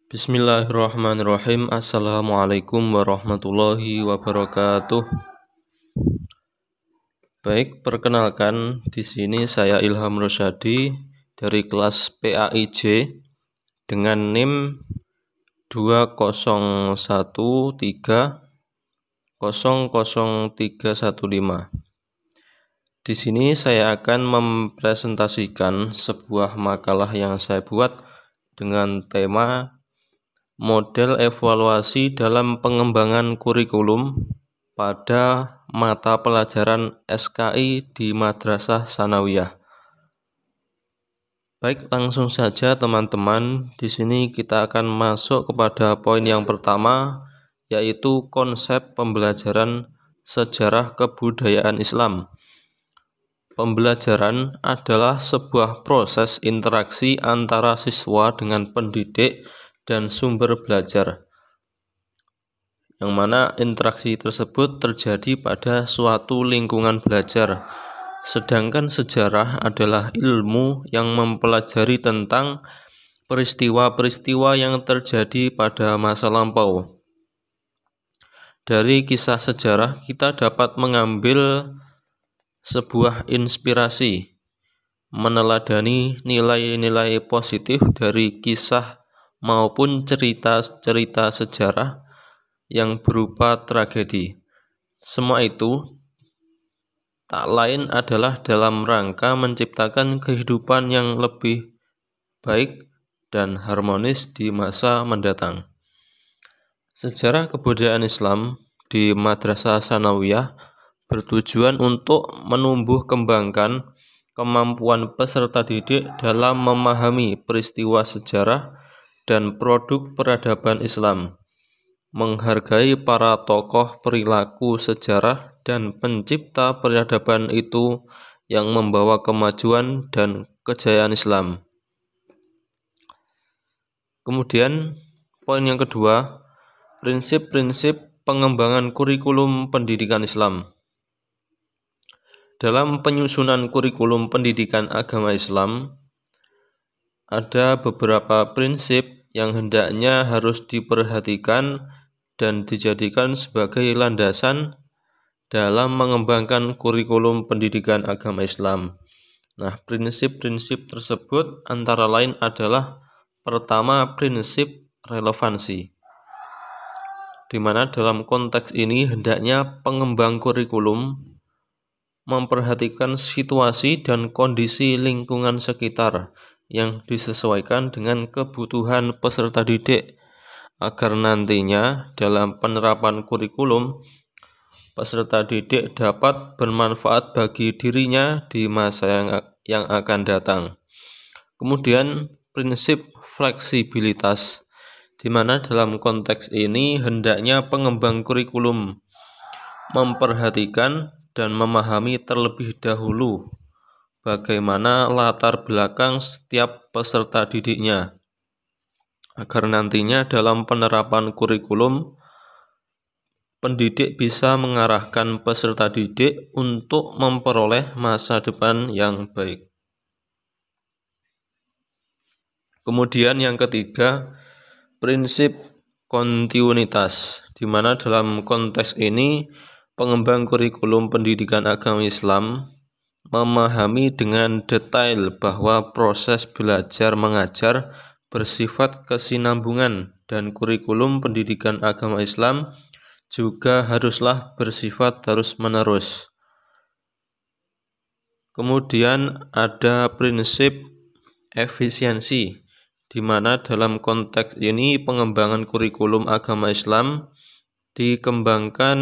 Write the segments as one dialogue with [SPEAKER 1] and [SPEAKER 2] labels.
[SPEAKER 1] Bismillahirrahmanirrahim. Assalamualaikum warahmatullahi wabarakatuh. Baik, perkenalkan di sini saya Ilham Rosyadi dari kelas PAIJ dengan NIM 201300315. Di sini saya akan mempresentasikan sebuah makalah yang saya buat dengan tema model evaluasi dalam pengembangan kurikulum pada mata pelajaran SKI di Madrasah Tsanawiyah. Baik, langsung saja teman-teman. Di sini kita akan masuk kepada poin yang pertama, yaitu konsep pembelajaran sejarah kebudayaan Islam. Pembelajaran adalah sebuah proses interaksi antara siswa dengan pendidik dan sumber belajar, yang mana interaksi tersebut terjadi pada suatu lingkungan belajar. Sedangkan sejarah adalah ilmu yang mempelajari tentang peristiwa-peristiwa yang terjadi pada masa lampau. Dari kisah sejarah kita dapat mengambil sebuah inspirasi, meneladani nilai-nilai positif dari kisah maupun cerita-cerita sejarah yang berupa tragedi. Semua itu tak lain adalah dalam rangka menciptakan kehidupan yang lebih baik dan harmonis di masa mendatang. Sejarah kebudayaan Islam di Madrasah Tsanawiyah bertujuan untuk menumbuh kembangkan kemampuan peserta didik dalam memahami peristiwa sejarah dan produk peradaban Islam, menghargai para tokoh perilaku sejarah dan pencipta peradaban itu yang membawa kemajuan dan kejayaan Islam. Kemudian poin yang kedua, prinsip-prinsip pengembangan kurikulum pendidikan Islam. Dalam penyusunan kurikulum pendidikan agama Islam, ada beberapa prinsip yang hendaknya harus diperhatikan dan dijadikan sebagai landasan dalam mengembangkan kurikulum pendidikan agama Islam. Nah, prinsip-prinsip tersebut antara lain adalah pertama, prinsip relevansi, di mana dalam konteks ini hendaknya pengembang kurikulum memperhatikan situasi dan kondisi lingkungan sekitar yang disesuaikan dengan kebutuhan peserta didik, agar nantinya dalam penerapan kurikulum peserta didik dapat bermanfaat bagi dirinya di masa yang akan datang. Kemudian prinsip fleksibilitas, di mana dalam konteks ini hendaknya pengembang kurikulum memperhatikan dan memahami terlebih dahulu bagaimana latar belakang setiap peserta didiknya, agar nantinya dalam penerapan kurikulum pendidik bisa mengarahkan peserta didik untuk memperoleh masa depan yang baik. Kemudian yang ketiga, prinsip kontinuitas, di mana dalam konteks ini pengembang kurikulum pendidikan agama Islam memahami dengan detail bahwa proses belajar mengajar bersifat kesinambungan dan kurikulum pendidikan agama Islam juga haruslah bersifat terus-menerus. Kemudian ada prinsip efisiensi, di mana dalam konteks ini pengembangan kurikulum agama Islam dikembangkan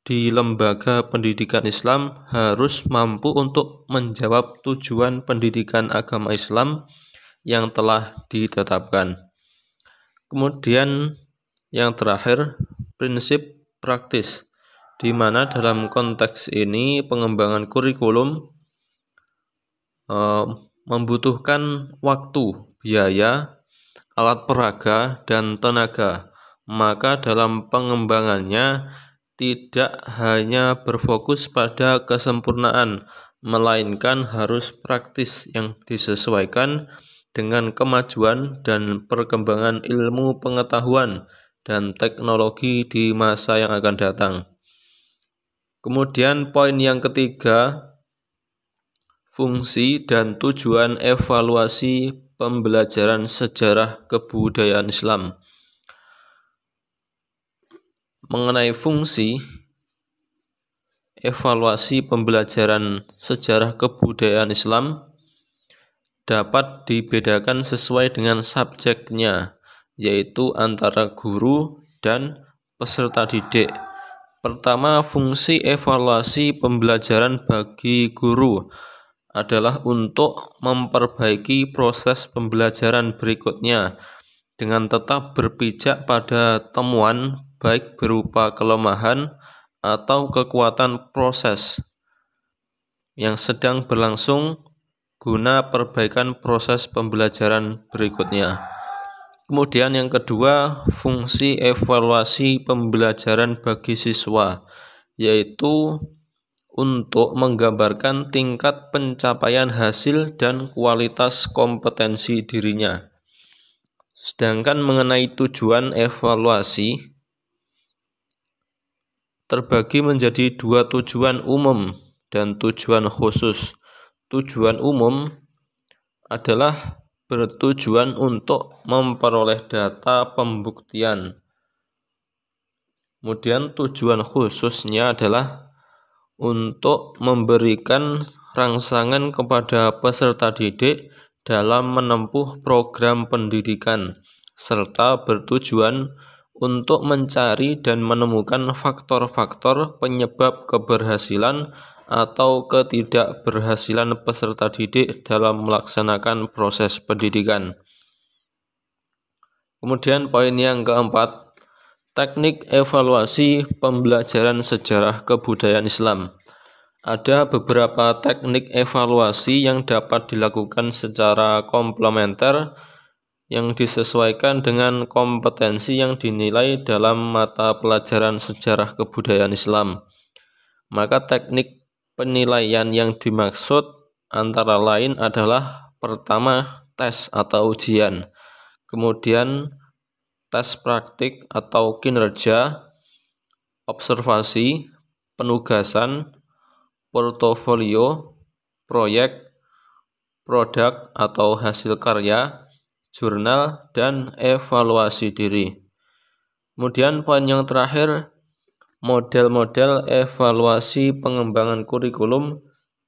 [SPEAKER 1] di lembaga pendidikan Islam harus mampu untuk menjawab tujuan pendidikan agama Islam yang telah ditetapkan. Kemudian yang terakhir, prinsip praktis, di mana dalam konteks ini pengembangan kurikulum membutuhkan waktu, biaya, alat peraga, dan tenaga. Maka dalam pengembangannya tidak hanya berfokus pada kesempurnaan, melainkan harus praktis yang disesuaikan dengan kemajuan dan perkembangan ilmu pengetahuan dan teknologi di masa yang akan datang. Kemudian poin yang ketiga, fungsi dan tujuan evaluasi pembelajaran sejarah kebudayaan Islam. Mengenai fungsi evaluasi pembelajaran sejarah kebudayaan Islam dapat dibedakan sesuai dengan subjeknya, yaitu antara guru dan peserta didik. Pertama, fungsi evaluasi pembelajaran bagi guru adalah untuk memperbaiki proses pembelajaran berikutnya dengan tetap berpijak pada temuan baik berupa kelemahan atau kekuatan proses yang sedang berlangsung guna perbaikan proses pembelajaran berikutnya. Kemudian yang kedua, fungsi evaluasi pembelajaran bagi siswa, yaitu untuk menggambarkan tingkat pencapaian hasil dan kualitas kompetensi dirinya. Sedangkan mengenai tujuan evaluasi terbagi menjadi dua tujuan umum dan tujuan khusus. Tujuan umum adalah bertujuan untuk memperoleh data pembuktian. Kemudian tujuan khususnya adalah untuk memberikan rangsangan kepada peserta didik dalam menempuh program pendidikan, serta bertujuan untuk mencari dan menemukan faktor-faktor penyebab keberhasilan atau ketidakberhasilan peserta didik dalam melaksanakan proses pendidikan. Kemudian poin yang keempat, teknik evaluasi pembelajaran sejarah kebudayaan Islam. Ada beberapa teknik evaluasi yang dapat dilakukan secara komplementer yang disesuaikan dengan kompetensi yang dinilai dalam mata pelajaran sejarah kebudayaan Islam. Maka teknik penilaian yang dimaksud antara lain adalah pertama, tes atau ujian, kemudian tes praktik atau kinerja, observasi, penugasan, portofolio, proyek, produk atau hasil karya, jurnal, dan evaluasi diri. Kemudian poin yang terakhir, model-model evaluasi pengembangan kurikulum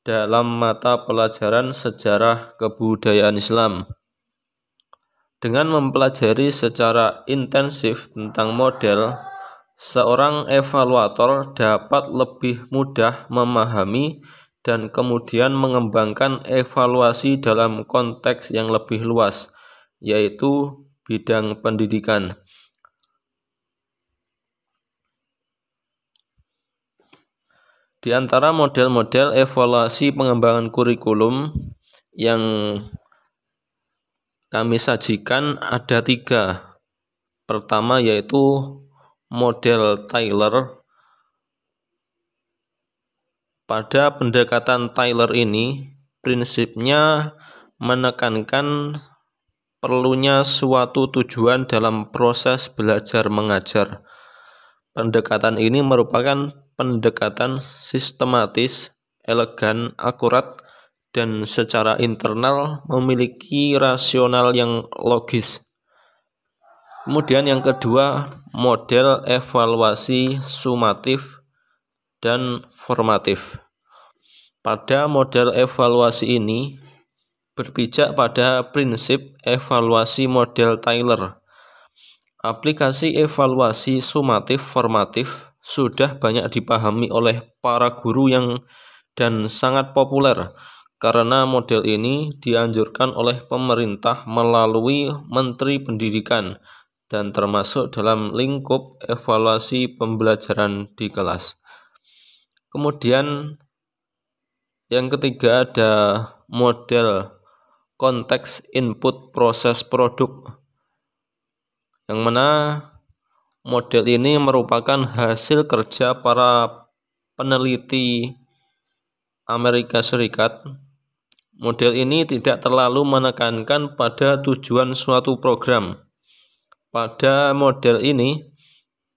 [SPEAKER 1] dalam mata pelajaran sejarah kebudayaan Islam. Dengan mempelajari secara intensif tentang model, seorang evaluator dapat lebih mudah memahami dan kemudian mengembangkan evaluasi dalam konteks yang lebih luas, yaitu bidang pendidikan. Di antara model-model evaluasi pengembangan kurikulum yang kami sajikan ada 3. Pertama yaitu model Taylor. Pada pendekatan Taylor ini, prinsipnya menekankan perlunya suatu tujuan dalam proses belajar mengajar. Pendekatan ini merupakan pendekatan sistematis, elegan, akurat, dan secara internal memiliki rasional yang logis. Kemudian yang kedua, model evaluasi sumatif dan formatif. Pada model evaluasi ini berpijak pada prinsip evaluasi model Taylor. Aplikasi evaluasi sumatif formatif sudah banyak dipahami oleh para guru dan sangat populer karena model ini dianjurkan oleh pemerintah melalui Menteri Pendidikan dan termasuk dalam lingkup evaluasi pembelajaran di kelas. Kemudian yang ketiga ada model konteks input proses produk, yang mana model ini merupakan hasil kerja para peneliti Amerika Serikat Model ini tidak terlalu menekankan pada tujuan suatu program. Pada model ini,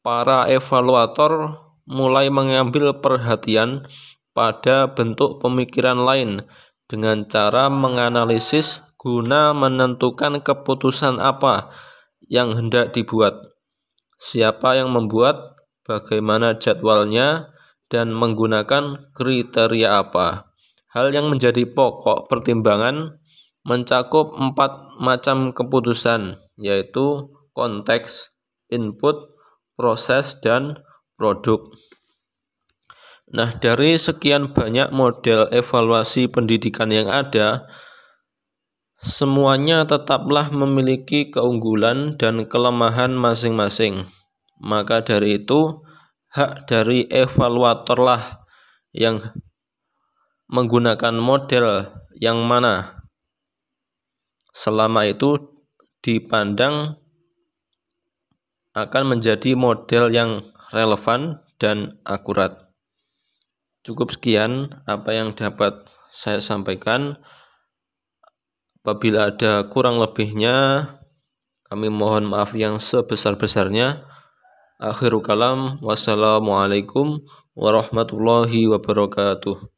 [SPEAKER 1] para evaluator mulai mengambil perhatian pada bentuk pemikiran lain dengan cara menganalisis guna menentukan keputusan apa yang hendak dibuat, siapa yang membuat, bagaimana jadwalnya, dan menggunakan kriteria apa. Hal yang menjadi pokok pertimbangan mencakup 4 macam keputusan, yaitu konteks, input, proses, dan produk. Nah, dari sekian banyak model evaluasi pendidikan yang ada, semuanya tetaplah memiliki keunggulan dan kelemahan masing-masing. Maka dari itu, hak dari evaluatorlah yang menggunakan model yang mana, selama itu dipandang akan menjadi model yang relevan dan akurat. Cukup sekian apa yang dapat saya sampaikan. Apabila ada kurang lebihnya, kami mohon maaf yang sebesar-besarnya. Akhirul kalam, wassalamualaikum warahmatullahi wabarakatuh.